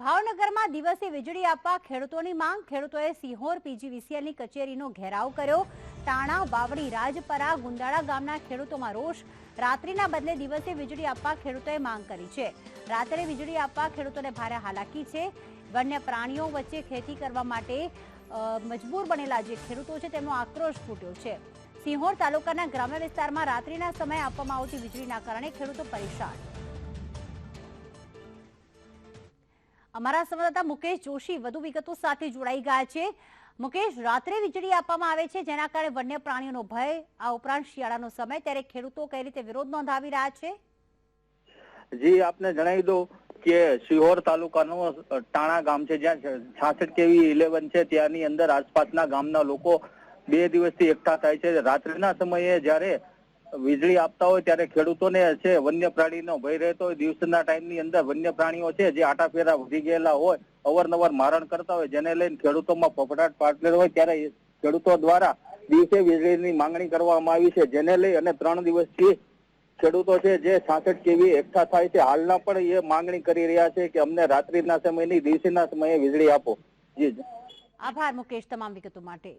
ભાવનગરમાં દિવસે વીજળી આપવા ખેડૂતોની માંગ। ખેડૂતોએ સિહોર પીજીવીસીએલની કચેરીનો ઘેરાવ કર્યો। ટાણા, વાવડી, રાજપરા, ગુંદાળા ગામના ખેડૂતોમાં રોષ। રાત્રિના બદલે દિવસે વીજળી આપવા ખેડૂતોએ માંગ કરી છે। રાત્રે વીજળી આપવા ખેડૂતોને ભારે હાલાકી છે। વન્ય પ્રાણીઓ વચ્ચે ખેતી કરવા માટે મજબૂર બનેલા જે ખેડૂતો છે તેમનો આક્રોશ ફૂટ્યો છે। સિહોર તાલુકાના ગ્રામ્ય વિસ્તારમાં રાત્રિના સમયે આપવામાં આવતી વીજળીના કારણે ખેડૂતો પરેશાન। અમારા સંવાદદાતા મુકેશ જોશી વધુ વિગતો સાથે જોડાઈ ગયા છે। મુકેશ, રાત્રે વીજળી આપવામાં આવે છે જેના કારણે વન્ય પ્રાણીઓનો ભય, આ ઉપરાંત શિયાળાનો સમય, ત્યારે ખેડૂતો કઈ રીતે વિરોધ નોંધાવી રહ્યા છે? જી, આપને જણાવી દઉં કે સિહોર તાલુકાનું ટાણા ગામ છે, જ્યાં 66 kV 11 છે, ત્યાંની અંદર આસપાસના ગામના લોકો 2 દિવસથી એકઠા થાય છે। રાત્રિના સમયે જ્યારે વીજળી આપતા હોય ત્યારે ખેડૂતોને છે વન્ય પ્રાણીનો ભય રહેતો હોય। દિવસના ટાઈમની અંદર વન્ય પ્રાણીઓ છે જે આટાફેરા વધી ગયેલા હોય, અવારનવાર મારણ કરતા હોય, જેને લઈને ખેડૂતોમાં ફફડાટ પાડેલો હોય, ત્યારે ખેડૂતો દ્વારા દિવસે વીજળીની માંગણી કરવામાં આવી છે, જેને લઈ અને 3 દિવસથી ખેડૂતો છે જે 66 kV એકઠા થાય છે। હાલના પણ એ માંગણી કરી રહ્યા છે કે અમને રાત્રિના સમયની દિવસના સમયે વીજળી આપો। જી, આભાર મુકેશ તમામ વિગતો માટે।